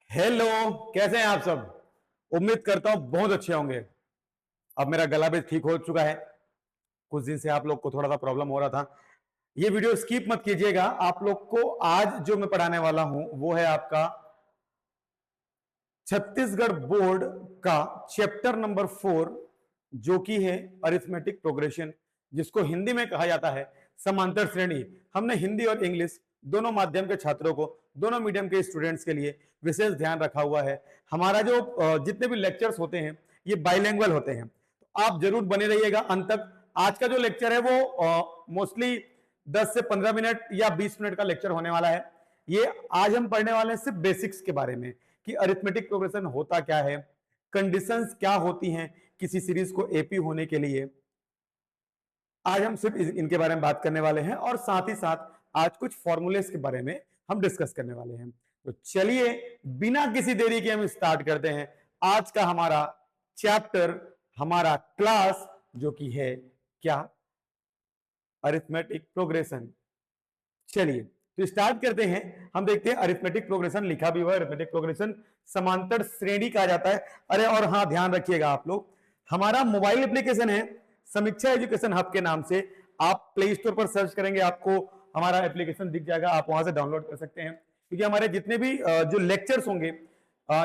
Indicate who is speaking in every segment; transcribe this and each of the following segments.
Speaker 1: Hello. कैसे हैं आप सब? उम्मीद करता हूं बहुत अच्छे होंगे। अब मेरा गला भी ठीक हो चुका है। कुछ दिन से आप लोग को थोड़ा सा प्रॉब्लम हो रहा था। ये वीडियो स्किप मत कीजिएगा। आप लोग को आज जो मैं पढ़ाने वाला हूं वो है आपका छत्तीसगढ़ बोर्ड का चैप्टर नंबर 4, जो कि है अरिथमेटिक प्रोग्रेशन, जिसको हिंदी में कहा जाता है समांतर श्रेणी। हमने हिंदी और इंग्लिश दोनों माध्यम के छात्रों को, दोनों मीडियम के स्टूडेंट्स के लिए विशेष ध्यान रखा हुआ है। हमारा जो जितने भी लेक्चर्स होते हैं ये बाइलिंगुअल होते हैं, तो आप जरूर बने रहिएगा अंत तक। आज का जो लेक्चर है वो मोस्टली 10 से 15 मिनट या 20 मिनट का लेक्चर होने वाला है। ये आज हम पढ़ने वाले हैं सिर्फ बेसिक्स के बारे में कि अरिथमेटिक प्रोग्रेशन होता क्या है, कंडीशंस क्या होती हैं किसी सीरीज को एपी होने के लिए। आज हम सिर्फ इनके बारे में बात करने वाले हैं और साथ ही साथ आज कुछ फॉर्मूलेस के बारे में हम डिस्कस करने वाले हैं। तो चलिए बिना किसी देरी के हम स्टार्ट करते हैं आज का हमारा चैप्टर, हमारा क्लास, जो कि है क्या, अरिथमेटिक प्रोग्रेशन। चलिए तो स्टार्ट करते हैं। हम देखते हैं अरिथमेटिक प्रोग्रेशन लिखा भी हुआ है, अरिथमेटिक प्रोग्रेशन समांतर श्रेणी कहा जाता है। अरे और हाँ, ध्यान रखिएगा आप लोग, हमारा मोबाइल एप्लीकेशन है समीक्षा एजुकेशन हब के नाम से। आप प्ले स्टोर पर सर्च करेंगे, आपको हमारा एप्लीकेशन दिख जाएगा, आप वहां से डाउनलोड कर सकते हैं। क्योंकि हमारे जितने भी जो लेक्चर्स होंगे,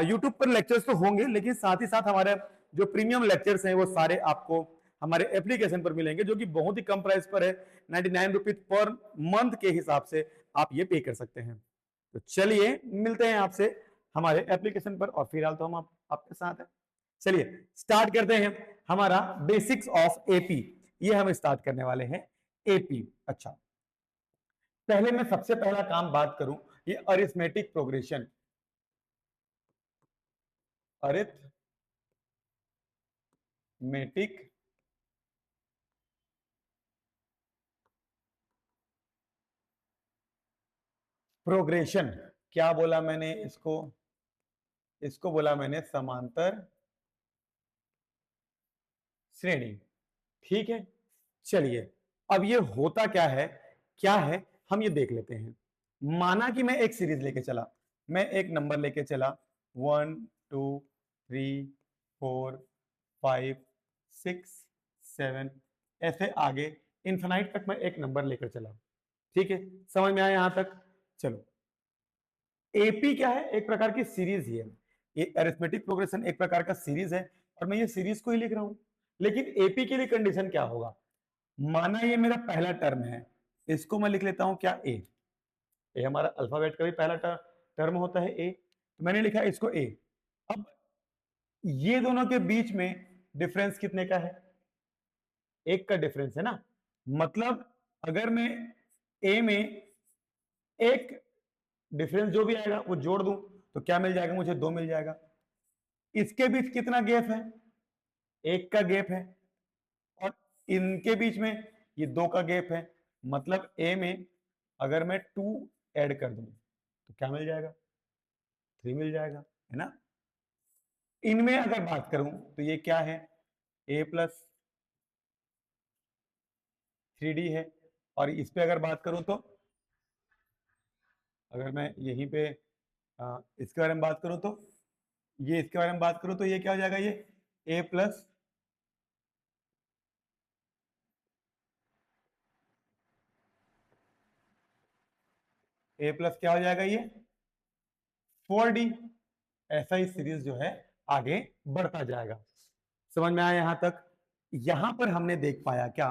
Speaker 1: यूट्यूब पर लेक्चर्स तो होंगे, लेकिन साथ ही साथ हमारे जो प्रीमियम लेक्चर्स हैं वो सारे आपको हमारे एप्लीकेशन पर मिलेंगे, जो कि बहुत ही कम प्राइस पर है। 99 रुपीज पर मंथ के हिसाब से आप ये पे कर सकते हैं। तो चलिए मिलते हैं आपसे हमारे एप्लीकेशन पर, और फिलहाल तो हम आपके साथ हैं। चलिए स्टार्ट करते हैं हमारा बेसिक्स ऑफ एपी। ये हम स्टार्ट करने वाले हैं एपी। अच्छा, पहले मैं सबसे पहला काम बात करूं, ये अरिथमेटिक प्रोग्रेशन, अरिथमेटिक प्रोग्रेशन। क्या बोला मैंने इसको? इसको बोला मैंने समांतर श्रेणी। ठीक है, चलिए अब ये होता क्या है, क्या है, हम ये देख लेते हैं। माना कि मैं एक सीरीज लेके चला, मैं एक नंबर लेके चला 1 2 3 4 5 6 7, ऐसे आगे इन्फिनाइट तक मैं एक नंबर लेकर चला। ठीक है, समझ में आया यहां तक? चलो, एपी क्या है? एक प्रकार की सीरीज ही है। ये अरिथमेटिक प्रोग्रेशन एक प्रकार का सीरीज है, और मैं ये सीरीज को ही लिख रहा हूं। लेकिन एपी के लिए कंडीशन क्या होगा? माना ये मेरा पहला टर्म है, इसको मैं लिख लेता हूं क्या, ए। ए हमारा अल्फाबेट का भी पहला टर्म होता है ए, तो मैंने लिखा इसको ए। अब ये दोनों के बीच में डिफरेंस कितने का है? एक का डिफरेंस है ना। मतलब अगर मैं ए में एक डिफरेंस जो भी आएगा वो जोड़ दूं तो क्या मिल जाएगा मुझे? 2 मिल जाएगा। इसके बीच कितना गैप है? एक का गैप है। और इनके बीच में ये 2 का गैप है। मतलब ए में अगर मैं 2 ऐड कर दूं तो क्या मिल जाएगा? 3 मिल जाएगा, है ना। इनमें अगर बात करूं तो ये क्या है? ए प्लस 3डी है। और इस पे अगर बात करूं तो, अगर मैं यहीं पे इसके बारे में बात करूं तो, ये इसके बारे में बात करूं तो ये क्या हो जाएगा? ये ए प्लस क्या हो जाएगा? ये 4D। ऐसा ही सीरीज जो है आगे बढ़ता जाएगा। समझ में आया यहां तक? यहां पर हमने देख पाया क्या,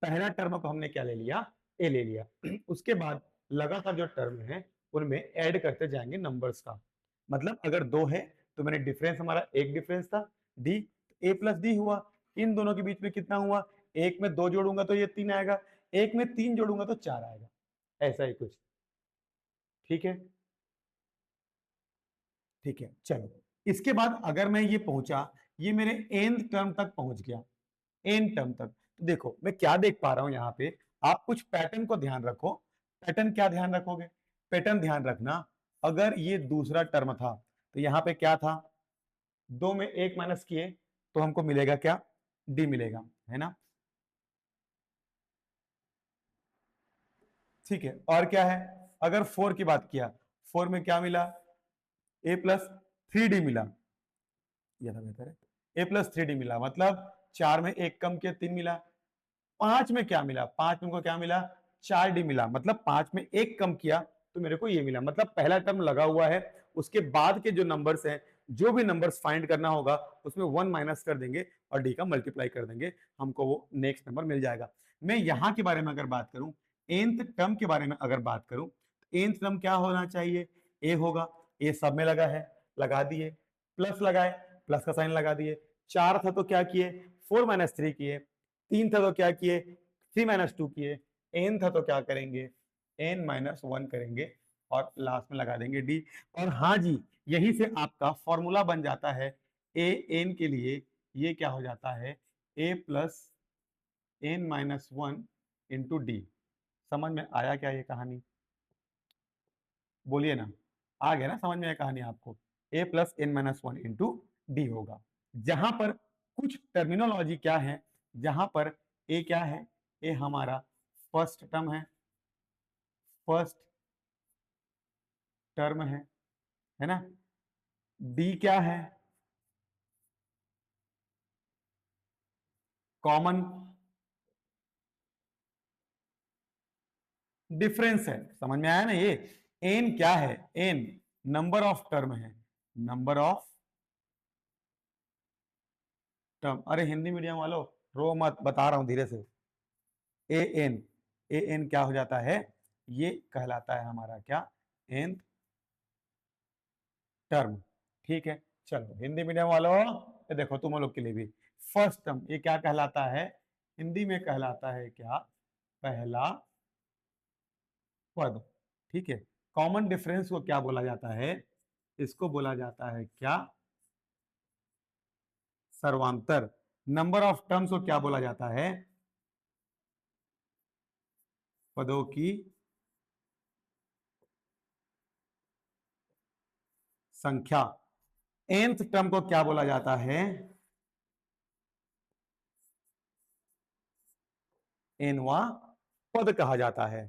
Speaker 1: पहला टर्म को हमने क्या ले लिया? ए ले लिया। उसके बाद लगातार जो टर्म है उनमें ऐड करते जाएंगे नंबर्स का। मतलब अगर 2 है तो मैंने डिफरेंस, हमारा एक डिफरेंस था डी, ए प्लस डी हुआ। इन दोनों के बीच में कितना हुआ? एक में 2 जोड़ूंगा तो ये 3 आएगा, एक में 3 जोड़ूंगा तो 4 आएगा। ऐसा ही कुछ। ठीक है, ठीक है, चलो। इसके बाद अगर मैं ये पहुंचा, ये मेरे एंड टर्म तक पहुंच गया, एन टर्म तक, तो देखो मैं क्या देख पा रहा हूं यहाँ पे। आप कुछ पैटर्न को ध्यान रखो। पैटर्न क्या ध्यान रखोगे? पैटर्न ध्यान रखना, अगर ये दूसरा टर्म था तो यहाँ पे क्या था? 2 में 1 माइनस किए तो हमको मिलेगा क्या? डी मिलेगा, है ना। ठीक है, और क्या है? अगर 4 की बात किया, 4 में क्या मिला? ए प्लस 3d मिला, ज्यादा बेहतर है, ए प्लस 3d मिला, मतलब 4 में 1 कम किया 3 मिला। 5 में क्या मिला, 5 में को क्या मिला, 4d मिला, मतलब 5 में 1 कम किया तो मेरे को ये मिला, मतलब पहला टर्म लगा हुआ है। उसके बाद के जो नंबर्स हैं, जो भी नंबर्स फाइंड करना होगा उसमें 1 माइनस कर देंगे और d का मल्टीप्लाई कर देंगे, हमको वो नेक्स्ट नंबर मिल जाएगा। मैं यहां के बारे में अगर बात करूं, nth टर्म के बारे में अगर बात करूं, nth टर्म क्या होना चाहिए, a होगा, a सब में लगा है, लगा दिए, प्लस लगाए, प्लस का साइन लगा दिए, 4 था तो क्या किए, 4 माइनस 3 किए, 3 था तो क्या किए, 3 माइनस 2 किए, n था तो क्या करेंगे, n माइनस 1 करेंगे और लास्ट में लगा देंगे d। और हाँ जी, यही से आपका फॉर्मूला बन जाता है a n के लिए, ये क्या हो जाता है, a plus n minus 1 into D. समझ में आया क्या ये कहानी, बोलिए ना, आ गया ना समझ में ये कहानी आपको, a plus n minus 1 into D होगा। जहां पर कुछ टर्मिनोलॉजी क्या है, जहां पर a क्या है, a हमारा फर्स्ट टर्म है, फर्स्ट टर्म है ना, d क्या है, कॉमन डिफरेंस है। समझ में आया ना, ये n क्या है, n नंबर ऑफ टर्म है, नंबर ऑफ टर्म। अरे हिंदी मीडियम वालों रो मत, बता रहा हूं धीरे से। ए एन क्या हो जाता है, ये कहलाता है हमारा क्या, nth टर्म। ठीक है, चलो हिंदी मीडियम वालों, ये देखो तुम लोग के लिए भी फर्स्ट टर्म ये क्या कहलाता है, हिंदी में कहलाता है क्या, पहला पद। ठीक है, कॉमन डिफरेंस को क्या बोला जाता है, इसको बोला जाता है क्या, सर्वांतर। नंबर ऑफ टर्म्स को क्या बोला जाता है, पदों की संख्या। nth टर्म को क्या बोला जाता है, nवां पद कहा जाता है।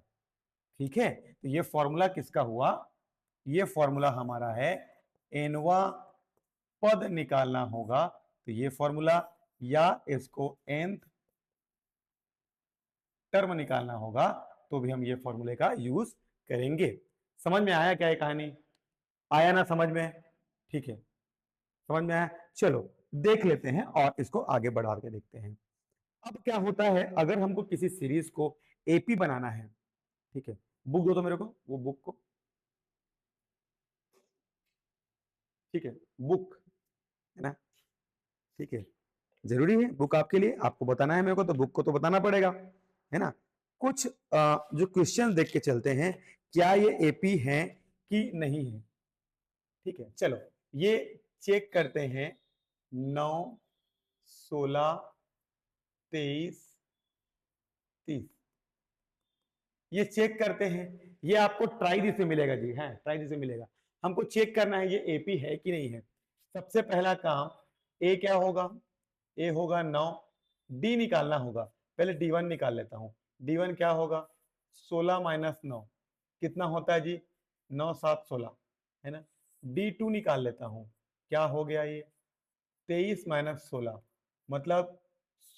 Speaker 1: ठीक है, तो ये फॉर्मूला किसका हुआ, ये फॉर्मूला हमारा है, nवां पद निकालना होगा तो ये फॉर्मूला, या इसको nth टर्म निकालना होगा तो भी हम ये फॉर्मूले का यूज करेंगे। समझ में आया क्या ये कहानी, आया ना समझ में, ठीक है, समझ में आया। चलो देख लेते हैं और इसको आगे बढ़ा के देखते हैं। अब क्या होता है, अगर हमको किसी सीरीज को एपी बनाना है, ठीक है, बुक दो तो मेरे को वो बुक को, ठीक है, बुक है ना, ठीक है, जरूरी है बुक आपके लिए, आपको बताना है मेरे को तो बुक को तो बताना पड़ेगा, है ना। कुछ जो क्वेश्चन देख के चलते हैं, क्या ये एपी है कि नहीं है। ठीक है, चलो ये चेक करते हैं, 9, 16, 23, 30, ये चेक करते हैं। ये आपको ट्राई दी से मिलेगा जी, है ट्राई दी से मिलेगा। हमको चेक करना है ये एपी है कि नहीं है। सबसे पहला काम, ए क्या होगा, ए होगा 9, डी निकालना होगा, पहले D1 निकाल लेता हूं। D1 क्या होगा, 16 माइनस 9 कितना होता है जी, 9 7 16, है ना। D2 निकाल लेता हूं, क्या हो गया ये, 23 माइनस 16, मतलब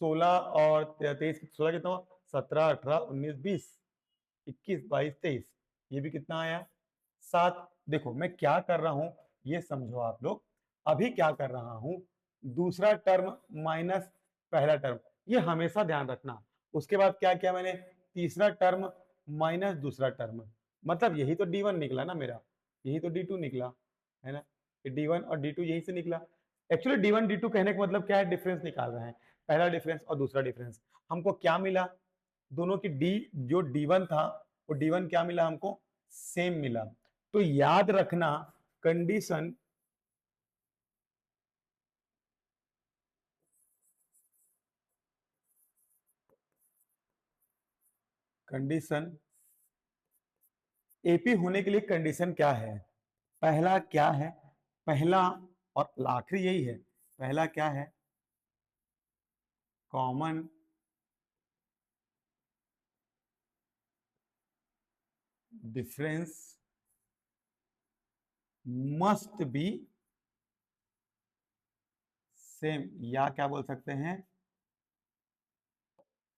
Speaker 1: 16 और 23, 16 कितना हुआ, 17 18 19 20 21 22 23, ये भी कितना आया 7। देखो मैं क्या कर रहा हूं, ये समझो आप लोग, अभी क्या कर रहा हूं, दूसरा टर्म माइनस पहला टर्म, ये हमेशा ध्यान रखना। उसके बाद क्या किया मैंने, तीसरा टर्म माइनस दूसरा टर्म, मतलब यही तो D1 निकला ना मेरा, यही तो D2 निकला, है ना। D1 और D2 यही से निकला। एक्चुअली D1 D2 कहने का मतलब क्या है, डिफरेंस निकाल रहे हैं, पहला डिफरेंस और दूसरा डिफरेंस। हमको क्या मिला, दोनों की डी, जो D1 था वो D1 क्या मिला हमको, सेम मिला। तो याद रखना, कंडीशन कंडीशन एपी होने के लिए कंडीशन क्या है, पहला क्या है, पहला और आखिरी यही है, पहला क्या है, common difference must be same, या क्या बोल सकते हैं,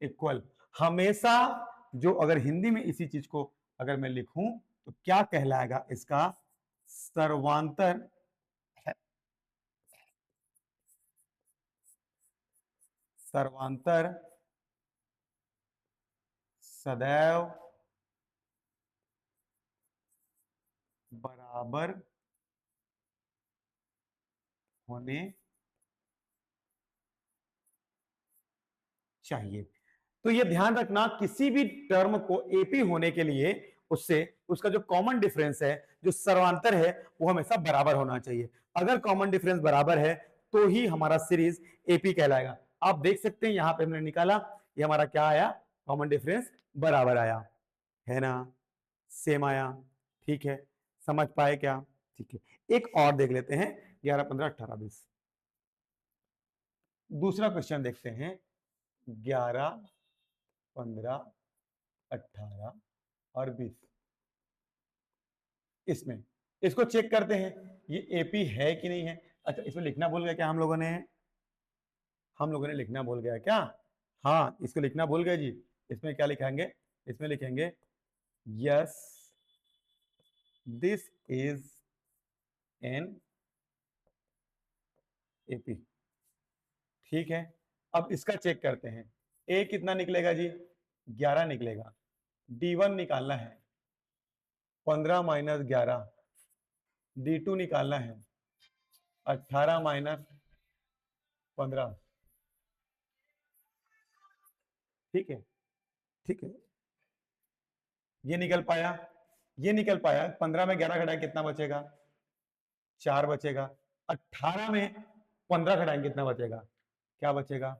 Speaker 1: इक्वल। हमेशा जो, अगर हिंदी में इसी चीज को अगर मैं लिखूं तो क्या कहलाएगा इसका, सर्वांतर, सर्वांतर सदैव बराबर होने चाहिए। तो ये ध्यान रखना, किसी भी टर्म को एपी होने के लिए उससे उसका जो कॉमन डिफरेंस है, जो सर्वांतर है, वो हमेशा बराबर होना चाहिए। अगर कॉमन डिफरेंस बराबर है तो ही हमारा सीरीज एपी कहलाएगा। आप देख सकते हैं यहां पे हमने निकाला, ये हमारा क्या आया, कॉमन डिफरेंस बराबर आया, है ना, सेम आया। ठीक है, समझ पाए क्या? ठीक है, एक और देख लेते हैं, 11 15 18 20। दूसरा क्वेश्चन देखते हैं, 11 15 18 और 20। इसमें इसको चेक करते हैं, ये एपी है कि नहीं है। अच्छा, इसमें लिखना भूल गया क्या हम लोगों ने, हम लोगों ने लिखना भूल गया क्या? हाँ, इसको लिखना भूल गए जी। इसमें क्या लिखेंगे, इसमें लिखेंगे yes this is an AP. ठीक है, अब इसका चेक करते हैं, ए कितना निकलेगा जी, 11 निकलेगा। D1 निकालना है, 15 माइनस 11। D2 निकालना है, 18 माइनस 15। ठीक है, ठीक है, ये निकल पाया, ये निकल पाया। 15 में 11 घटाएं कितना बचेगा, 4 बचेगा। 18 में 15 घटाएं कितना बचेगा, क्या बचेगा,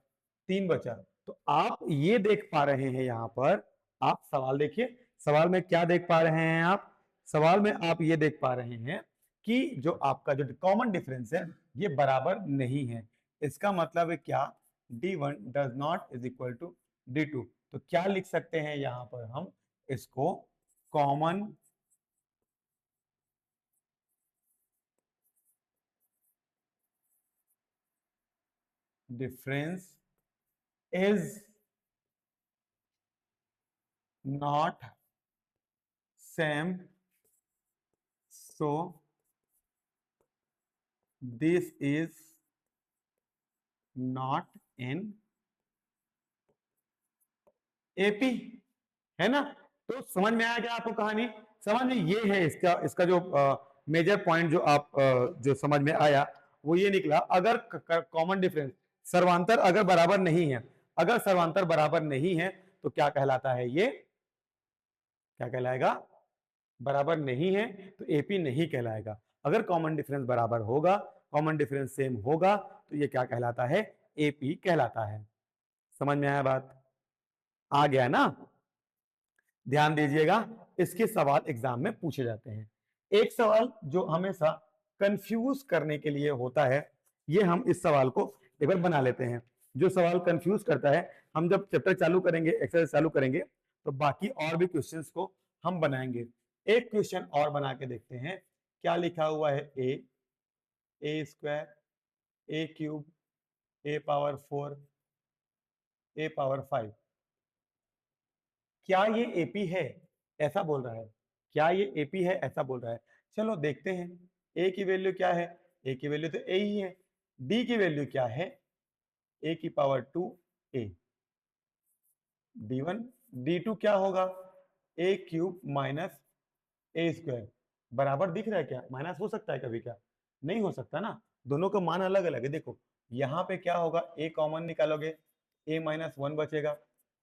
Speaker 1: 3 बचा। तो आप ये देख पा रहे हैं यहां पर, आप सवाल देखिए, सवाल में क्या देख पा रहे हैं आप, सवाल में आप ये देख पा रहे हैं कि जो आपका जो कॉमन डिफरेंस है ये बराबर नहीं है। इसका मतलब है क्या, D1 does not is equal to D2। तो क्या लिख सकते हैं यहां पर हम इसको, common difference is not same, so this is not in AP, है ना। तो समझ में आया क्या आपको कहानी, समझ में, ये है इसका इसका जो मेजर पॉइंट जो आप जो समझ में आया वो ये निकला, अगर कॉमन डिफरेंस, सर्वांतर अगर बराबर नहीं है, अगर सर्वांतर बराबर नहीं है तो क्या कहलाता है ये, क्या कहलाएगा, बराबर नहीं है तो एपी नहीं कहलाएगा। अगर कॉमन डिफरेंस बराबर होगा, कॉमन डिफरेंस सेम होगा, तो ये क्या कहलाता है, एपी कहलाता है। समझ में आया बात, आ गया ना। ध्यान दीजिएगा, इसके सवाल एग्जाम में पूछे जाते हैं। एक सवाल जो हमेशा कंफ्यूज करने के लिए होता है, ये हम इस सवाल को एक बार बना लेते हैं। जो सवाल कंफ्यूज करता है, हम जब चैप्टर चालू करेंगे, एक्सरसाइज चालू करेंगे, तो बाकी और भी क्वेश्चंस को हम बनाएंगे। एक क्वेश्चन और बना के देखते हैं, क्या लिखा हुआ है, ए स्क्वायर, ए क्यूब, ए पावर 4, ए पावर 5, क्या ये एपी है, ऐसा बोल रहा है। क्या ये एपी है, ऐसा बोल रहा है। चलो देखते हैं, ए की वैल्यू क्या है, ए की वैल्यू तो ए ही है। डी की वैल्यू क्या है, ए की पावर 2 ए। D1 D2 क्या होगा, ए क्यूब माइनस ए स्क्वायर, बराबर दिख रहा है क्या, माइनस हो सकता है कभी, क्या नहीं हो सकता ना, दोनों का मान अलग अलग है। देखो यहाँ पे क्या होगा, ए कॉमन निकालोगे, ए माइनस 1 बचेगा।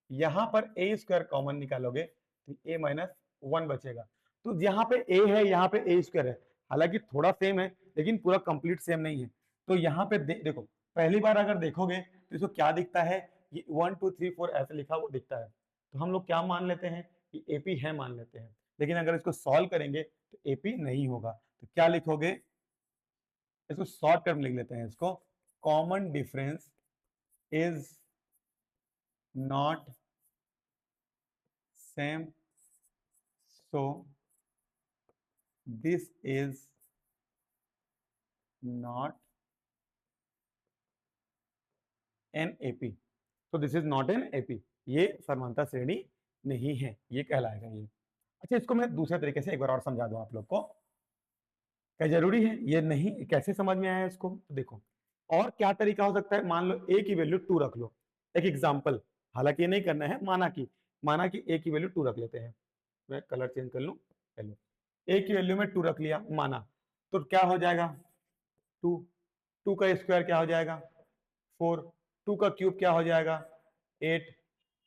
Speaker 1: यहाँ पर ए स्क्वायर कॉमन निकालोगे तो ए माइनस 1 बचेगा। तो यहाँ पे ए है, यहाँ पे ए स्क्वायर है, हालांकि थोड़ा सेम है लेकिन पूरा कंप्लीट सेम नहीं है। तो यहाँ पे देखो, पहली बार अगर देखोगे तो इसको क्या दिखता है, ये 1 2 3 4 ऐसे लिखा हुआ दिखता है, तो हम लोग क्या मान लेते हैं कि एपी है मान लेते हैं। लेकिन अगर इसको सॉल्व करेंगे तो एपी नहीं होगा। तो क्या लिखोगे, इसको शॉर्ट टर्म लिख लेते हैं इसको, common difference is not same, so this is not an AP, तो this is not an AP, ये समांतर श्रेणी नहीं है, ये कहलाएगा ये। अच्छा, इसको मैं दूसरे तरीके से एक बार और समझा दूं आप लोग को, क्या जरूरी है ये नहीं, कैसे समझ में आया इसको, तो देखो और क्या तरीका हो सकता है। मान लो a की वैल्यू 2 रख लो, एक एग्जांपल, हालांकि ये नहीं करना है, माना कि a की वैल्यू 2 रख लेते हैं, मैं कलर चेंज कर लूं, चलो a की वैल्यू में 2 रख लिया माना, तो क्या हो जाएगा 2, 2 का स्क्वायर क्या हो जाएगा 4, 2 का क्यूब क्या हो जाएगा 8,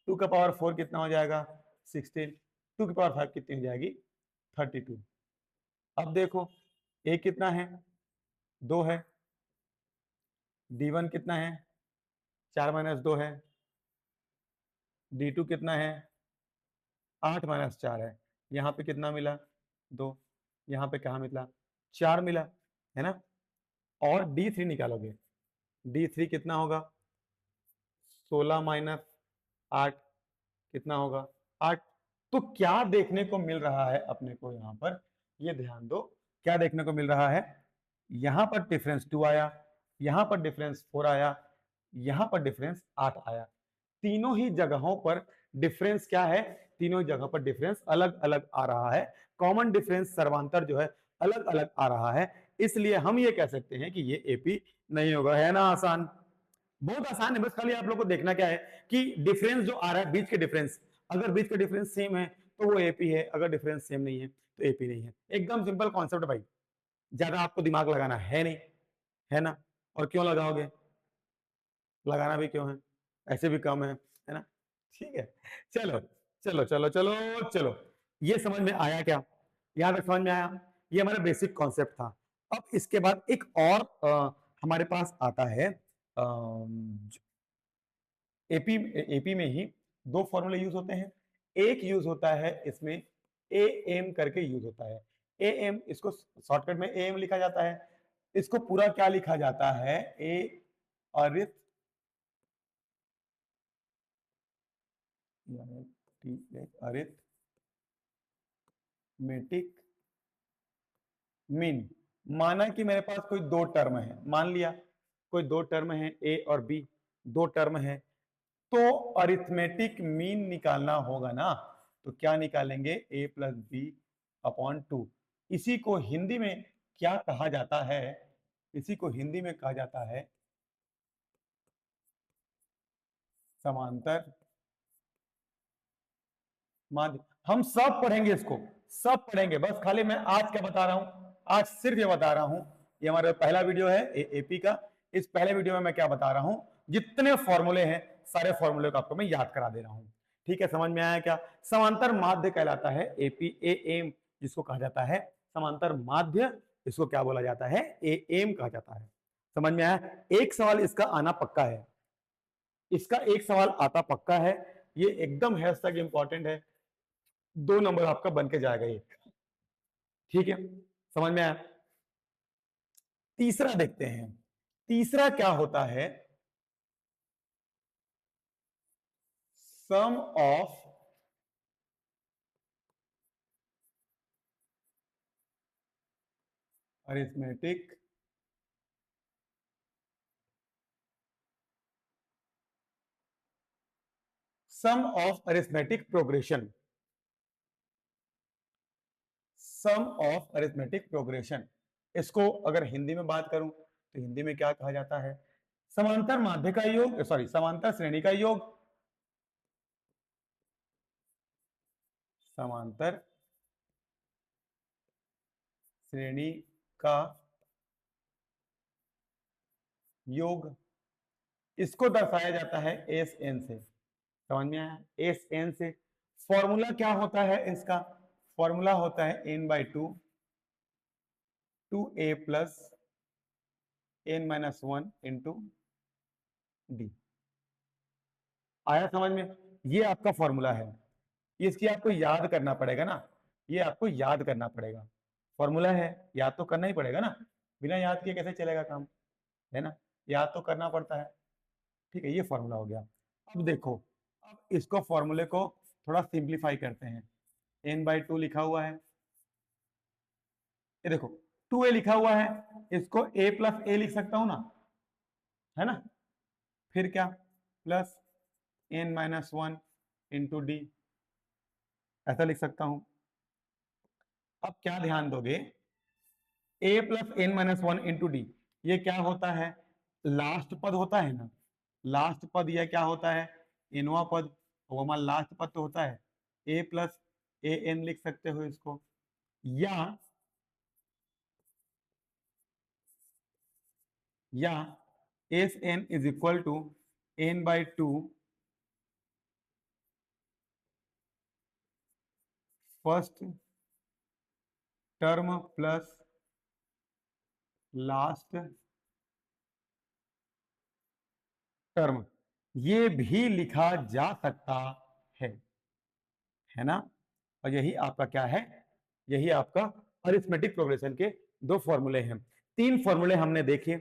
Speaker 1: 2 का पावर 4 कितना हो जाएगा 16, 2 की पावर 5 कितनी हो जाएगी 32। अब देखो a कितना है 2 है, d1 कितना है 4 माइनस 2 है, d2 कितना है 8 माइनस 4 है, यहाँ पे कितना मिला 2, यहाँ पे कहाँ मिला 4 मिला, है ना। और d3 निकालोगे, d3 कितना होगा 16 माइनस 8 कितना होगा 8। तो क्या देखने को मिल रहा है अपने को यहाँ पर, ये ध्यान दो, क्या देखने को मिल रहा है, यहाँ पर डिफरेंस 2 आया, यहाँ पर डिफरेंस 4 आया, यहाँ पर डिफरेंस 8 आया, तीनों ही जगहों पर डिफरेंस क्या है, तीनों ही जगह पर डिफरेंस अलग अलग आ रहा है, कॉमन डिफरेंस सर्वांतर जो है अलग अलग आ रहा है, इसलिए हम ये कह सकते हैं कि ये एपी नहीं होगा। है ना आसान, बहुत आसान है, बस खाली आप लोग को देखना क्या है कि डिफरेंस जो आ रहा है बीच के डिफरेंस, अगर बीच के डिफरेंस सेम है तो वो एपी है, अगर डिफरेंस सेम नहीं है तो एपी नहीं है। एकदम सिंपल कॉन्सेप्ट भाई, ज्यादा आपको दिमाग लगाना है नहीं, है ना। और क्यों लगाओगे, लगाना भी क्यों है, ऐसे भी कम है ना। ठीक है, चलो चलो चलो चलो चलो, ये समझ में आया क्या, यहाँ तक समझ में आया, ये हमारा बेसिक कॉन्सेप्ट था। अब इसके बाद एक और हमारे पास आता है, एपी एपी में ही दो फॉर्मूले यूज होते हैं, एक यूज होता है इसमें ए एम करके यूज होता है, ए एम, इसको शॉर्टकट में ए एम लिखा जाता है, इसको पूरा क्या लिखा जाता है ए अरिथ अरिथमेटिक मीन। माना कि मेरे पास कोई दो टर्म है, मान लिया कोई दो टर्म है ए और बी, दो टर्म है, तो अरिथमेटिक मीन निकालना होगा ना, तो क्या निकालेंगे ए प्लस बी अपॉन 2। इसी को हिंदी में क्या कहा जाता है, इसी को हिंदी में कहा जाता है समांतर माध्य। हम सब पढ़ेंगे इसको, सब पढ़ेंगे, बस खाली मैं आज क्या बता रहा हूं, आज सिर्फ ये बता रहा हूं, ये हमारा पहला वीडियो है एपी का, इस पहले वीडियो में मैं क्या बता रहा हूं, जितने फॉर्मूले हैं सारे फॉर्मूले को आपको मैं याद करा दे रहा हूं। ठीक है, समझ में आया क्या, समांतर माध्य कहलाता है एपी ए एम, जिसको कहा जाता है समांतर माध्य, इसको क्या बोला जाता है ए एम कहा जाता है। समझ में आया, एक सवाल इसका आना पक्का है, इसका एक सवाल आता पक्का है, ये एकदम हैशटैग इंपॉर्टेंट है, 2 नंबर आपका बन के जाएगा ये। ठीक है, समझ में आया। तीसरा देखते हैं, तीसरा क्या होता है, sum of arithmetic sum of arithmetic progression, sum of arithmetic progression, इसको अगर हिंदी में बात करूं तो हिंदी में क्या कहा जाता है, समांतर माध्य का योग, सॉरी समांतर श्रेणी का योग, समांतर श्रेणी का योग, इसको दर्शाया जाता है एस एन से। समझ में आया, एस एन से। फॉर्मूला क्या होता है इसका, फॉर्मूला होता है n by two, two a plus n minus one into d. आया समझ में, ये आपका फॉर्मूला है, इसकी आपको याद करना पड़ेगा ना, ये आपको याद करना पड़ेगा, फॉर्मूला है, याद तो करना ही पड़ेगा ना, बिना याद किए कैसे चलेगा काम, है ना, याद तो करना पड़ता है। ठीक है, ये फॉर्मूला हो गया। अब देखो, अब इसको फॉर्मूले को थोड़ा सिंप्लीफाई करते हैं, एन बाई टू लिखा हुआ है, ये देखो 2a लिखा हुआ है, इसको a प्लस ए लिख सकता हूं ना, है ना। फिर क्या, plus n minus 1 into d, ऐसा लिख सकता हूं। अब क्या ध्यान दोगे, a plus n minus 1 into d, ये क्या होता है, लास्ट पद होता है ना, लास्ट पद यह क्या होता है, एनवा पद, वो हमारा लास्ट पद तो होता है, a प्लस ए एन लिख सकते हो इसको, या S n is equal to n by 2 first term plus last term, ये भी लिखा जा सकता है ना। और यही आपका क्या है, यही आपका अरिथमेटिक प्रोग्रेशन के दो फॉर्मूले हैं। तीन फॉर्मूले हमने देखे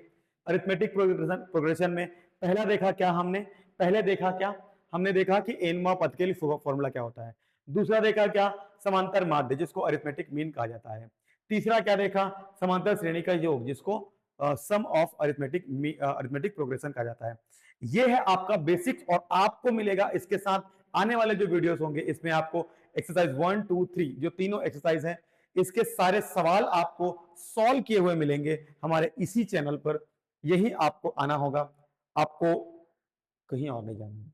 Speaker 1: अरिथमेटिक प्रोग्रेशन में। पहला देखा क्या हमने, पहले देखा क्या, हमने देखा कि एनवा पद के लिए फॉर्मूला क्या होता है। दूसरा देखा क्या, समांतर माध्य जिसको अरिथमेटिक मीन कहा जाता है। तीसरा क्या देखा, समांतर श्रेणी का योग जिसको सम ऑफ अरिथमेटिक प्रोग्रेशन कहा जाता है। ये है आपका बेसिक्स, और आपको मिलेगा इसके साथ आने वाले जो वीडियोस होंगे, इसमें आपको एक्सरसाइज 1 2 3 जो तीनों एक्सरसाइज हैं, इसके सारे सवाल आपको सॉल्व किए हुए मिलेंगे हमारे इसी चैनल पर। यही आपको आना होगा, आपको कहीं और नहीं जाना।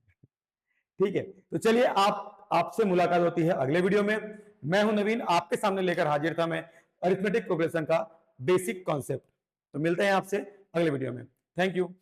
Speaker 1: ठीक है, तो चलिए आपसे मुलाकात होती है अगले वीडियो में। मैं हूं नवीन, आपके सामने लेकर हाजिर था मैं अरिथमेटिक प्रोग्रेशन का बेसिक कॉन्सेप्ट। तो मिलते हैं आपसे अगले वीडियो में। Thank you.